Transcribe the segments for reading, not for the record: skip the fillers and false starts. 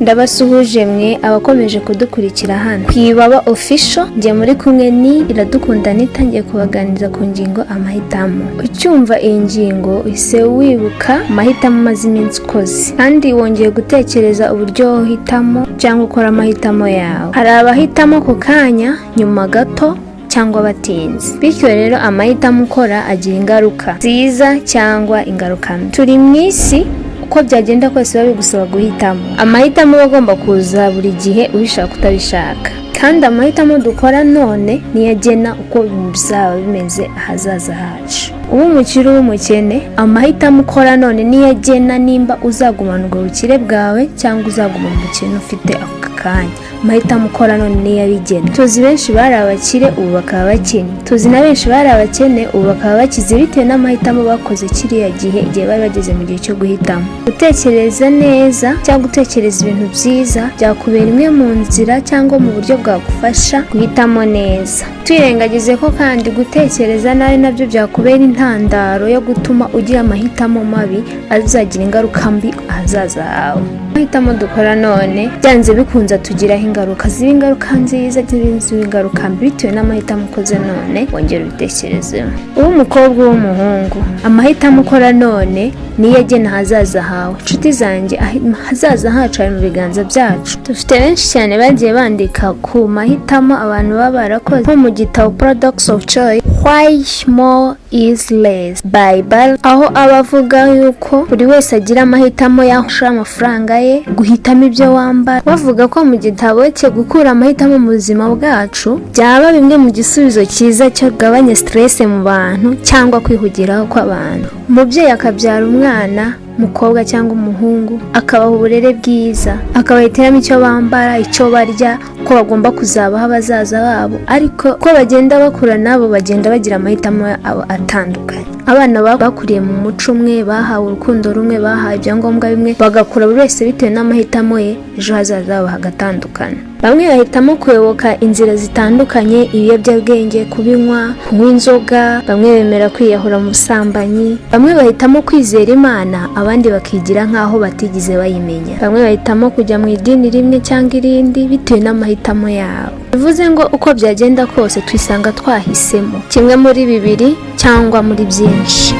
Ndabasuhuje mwe abakomeje kudukurikira hano kwibaba official, ngiye muri kumwe ni Iradukunda nitangiye kubaganiriza ku ngingo amahitamo. Ucyumva iyi ngingo ise wibuka amahitamo maze iminsi ukoze, kandi wongeye gutekereza uburyo uhitamo cyangwa ukora amahitamo yawe. Hari abahitamo ku kanya nyuma gato cyangwa batinze, bityo rero amahitamo ukora agira ingaruka nziza cyangwa ingaruka mbi. Turi mu isi uko byagenda kose biba bigusaba guhitamo. Amahitamo agomba kuza buri gihe ubishaka utabishaka, kandi amahitamo dukora none niyo agena uko bizaba bimeze ahazaza hacu. Ubu umukire w'umukene, amahitamo ukora none niyo agena nimba uzagumana ubwo bukire bwawe cyangwa uzagumana ubukene ufite ako kanya. Amahitamo ukora none niyo abigena. Tuzi benshi bari abakire ubu bakaba bakene, tuzi na benshi bari abakene ubu bakaba bakize bitewe n'amahitamo bakoze kiriya gihe, igihe bari bageze mu gihe cyo guhitamo. Gutekereza neza cyangwa gutekereza ibintu byiza byakubera imwe mu nzira cyangwa mu buryo bwagufasha guhitamo neza. Twirengagize ko kandi gutekereza nabi nabyo byakubera intandaro yo gutuma ugira amahitamo mabi azagira ingaruka mbi ahazaza hawe. Amahitamo dukora none byanze bikunze tugiraho ingaruka, ziba ingaruka nziza ziba ingaruka mbi bitewe n'amahitamo ukoze none. Wongera ubitekerezeho. Uwo umukobwa w'umuhungu, amahitamo ukora none niyo agena ahazaza hawe. Inshuti zanjye, ahazaza hacu ari mu biganza byacu. Dufite benshi cyane bagiye bandika ku mahitamo abantu baba barakoze, nko mu gitabo Paradox of Choice, Why More is Less Bible, aho abavuga yuko buri wese agira amahitamo y'aho ushora amafaranga ye, guhitamo ibyo wambara. Bavuga ko mu gitabo cye gukura amahitamo mu buzima bwacu byaba bimwe mu gisubizo cyiza cyo kugabanya stress mu bantu cyangwa kwihugiraho kw'abantu. Umubyeyi akabyara umwana umukobwa cyangwa umuhungu, akabaha uburere bwiza, akabahitiramo icyo bambara, icyo barya, ko bagomba kuzabaho abazaza babo, ariko ko bagenda bakura nabo bagenda bagira amahitamo atandukanye. Abana bakuriye mu muco umwe, bahawe urukundo rumwe, bahawe ibyangombwa bimwe, bagakura buri wese bitewe n'amahitamo ye, ejo hazaza habo hagatandukana. Bamwe bahitamo kuyoboka inzira zitandukanye, ibiyobyabwenge, kunywa inzoga, bamwe bemera kwiyahura mu busambanyi, bamwe bahitamo kwizera Imana, abandi bakigira nk'aho batigeze bayimenya. Bamwe bahitamo kujya mu idini rimwe cyangwa irindi bitewe n'amahitamo yabo. Bivuze ngo uko byagenda kose twisanga twahisemo kimwe muri bibiri cyangwa muri byinshi.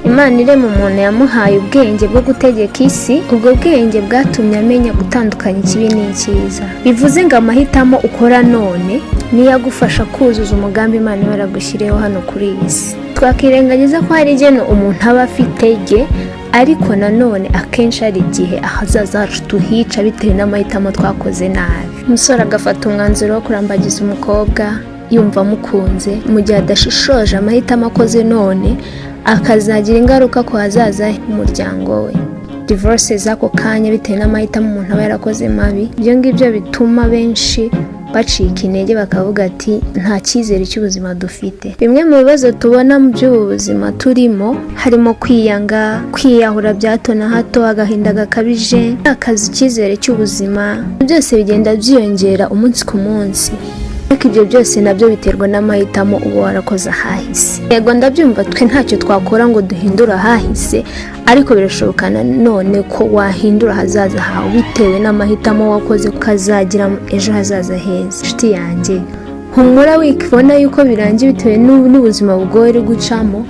Imana irema umuntu yamuhaye ubwenge bwo gutegeka isi. Ubwo bwenge bwatumye amenya gutandukanya ikibi n'icyiza. Bivuze ngo amahitamo ukora none niyo agufasha kuzuza umugambi Imana iba yaragushyiriyeho hano kuri iyi si. Twakirengagiza ko hari igeno umuntu aba afite ge, ariko nanone akenshi hari igihe ahazaza hacu tuhica bitewe n'amahitamo twakoze nabi. Umusore agafata umwanzuro wo kurambagiza umukobwa yumva amukunze, mu gihe adashishoje amahitamo akoze none akazagira ingaruka ku hazaza h'umuryango we. Divorce z'ako kanya bitewe n'amahitamo umuntu aba yarakoze mabi. Ibyo ngibyo bituma benshi bacika intege bakavuga ati nta cyizere cy'ubuzima dufite. Bimwe mu bibazo tubona mu by'ubu buzima turimo harimo kwiyanga, kwiyahura bya hato na hato, agahinda gakabije, akazi icyizere cy'ubuzima, byose bigenda byiyongera umunsi ku munsi. Ariko ibyo byose nabyo biterwa n'amahitamo uba warakoze ahahise. Yego ndabyumva, twe ntacyo twakora ngo duhindure ahahise, ariko birashoboka none ko wahindura ahazaza hawe bitewe n'amahitamo wakoze ukazagira ejo hazaza heza. Inshuti yanjye, humura wikibona yuko birangiye bitewe n'ubuzima bugoye uri gucamo,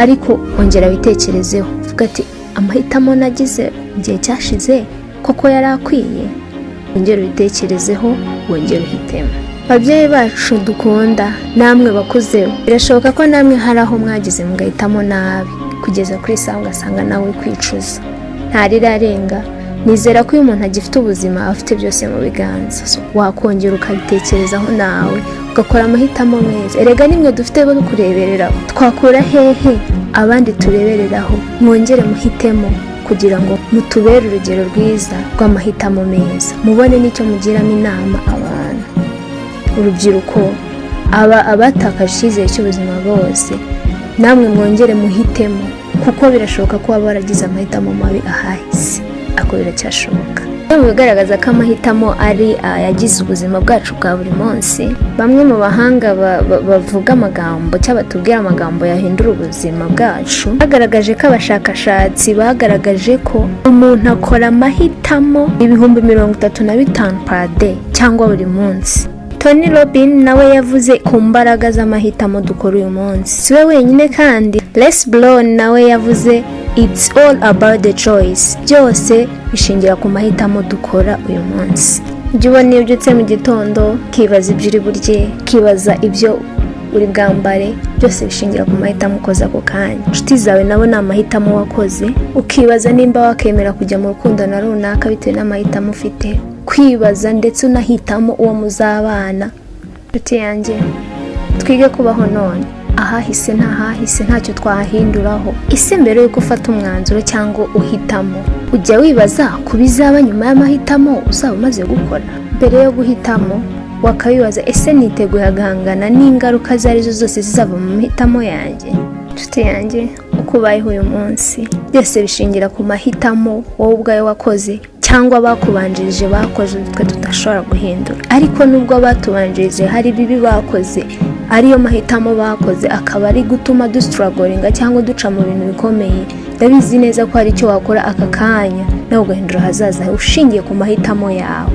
ariko ongera witekerezeho, vuga ati amahitamo nagize igihe cyashize koko yari akwiye. Ongera ubitekerezeho, wongera uhitemo. Babyeyi bacu dukunda, namwe bakuze, birashoboka ko namwe hari aho mwagize mugahitamo nabi kugeza kuri saa ugasanga nawe kwicuza. Ntarirarenga, nizera ko uyu muntu agifite ubuzima, afite byose mu biganza. Wakongera ukabitekerezaho nawe ugakora amahitamo meza. Erega nimwe dufite bo kurebereraho, twakura hehe abandi turebereraho. Mwongere muhitemo kugira ngo mutubere urugero rwiza rw'amahitamo meza. Mubone n'icyo mugiramo inama abantu, urubyiruko, abatakaje icyizere cy'ubuzima bose. Namwe mwongere muhitemo, kuko birashoboka ko waba waragize amahitamo mabi ahahise, ako biracyashoboka. kimwe mu bigaragaza ko amahitamo ari yagize ubuzima bwacu bwa buri munsi. Bamwe mu bahanga bavuga amagambo cyangwa batubwira amagambo yahindura ubuzima bwacu bagaragaje ko abashakashatsi bagaragaje ko umuntu akora amahitamo 35,000 per day cyangwa buri munsi. Tony Robbins nawe yavuze ku mbaraga z'amahitamo dukora uyu munsi. Siwe wenyine kandi Les Brown nawe yavuze it's all about the choice. Byose bishingira ku mahitamo dukora uyu munsi. Jya ubona iyo ubyutse mu gitondo kibaza ibyo uri burye, kibaza ibyo uri bwambare, byose bishingira ku mahitamo ukoze ako kanya. Inshuti zawe nabo ni amahitamo wakoze, ukibaza nimba wakemera kujya mu rukundo na runaka bitewe n'amahitamo ufite, kwibaza ndetse unahitamo uwo muzabana. Inshuti yanjye, twige kubaho none, ahahise ntahahise ntacyo twahinduraho. Ese mbere yuko ufata umwanzuro cyangwa uhitamo, ujya wibaza ku bizaba nyuma y'amahitamo uzaba umaze gukora? Mbere yo guhitamo wakabibaza, ese niteguye guhangana n'ingaruka izo arizo zose zizava mu mahitamo yanjye? Inshuti yanjye, uko ubayeho uyu munsi byose bishingira ku mahitamo wowe ubwawe wakoze cyangwa bakubanjirije bakoze, twe tudashobora guhindura. Ariko nubwo batubanjirije hari bibi bakoze, ariyo mahitamo bakoze akaba ari gutuma dustrugglinga cyangwa duca mu bintu bikomeye, ndabizi neza ko hari icyo wakora aka kanya nawe ugahindura hazaza ushingiye ku mahitamo yawe.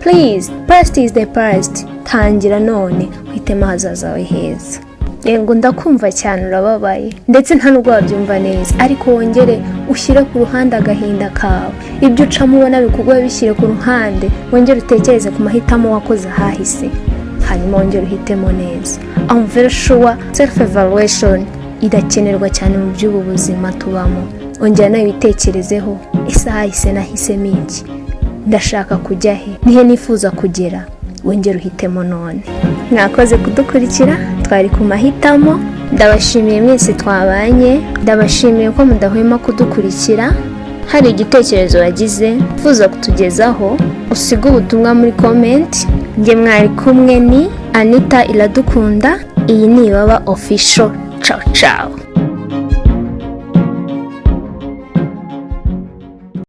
Please, past is the past. Tangira none uhitemo hazaza hawe heza. Yego ndakumva cyane urababaye ndetse nta nubwo wabyumva neza, ariko wongere ushyire ku ruhande agahinda kawe. Ibyo ucamo ubona bikugoye bishyire ku ruhande, wongere utekereze ku mahitamo wakoze ahahise, hanyuma wongere uhitemo neza. I'm very sure self evaluation irakenerwa cyane mu by'ubu buzima tubamo. Ongera nawe bitekerezeho, ese ahahise nahisemo iki? Ndashaka kujya he? Nihe nifuza kugera? Wongere uhitemo none. Mwakoze kudukurikira, twari ku mahitamo. Ndabashimiye mwese twabanye, ndabashimiye ko mudahwema kudukurikira. Hari igitekerezo wagize ufuza kutugezaho, usiga ubutumwa muri comment. Nge mwari kumwe ni Anita Iradukunda. Iyi ni Ibaba Official. Ciao ciao.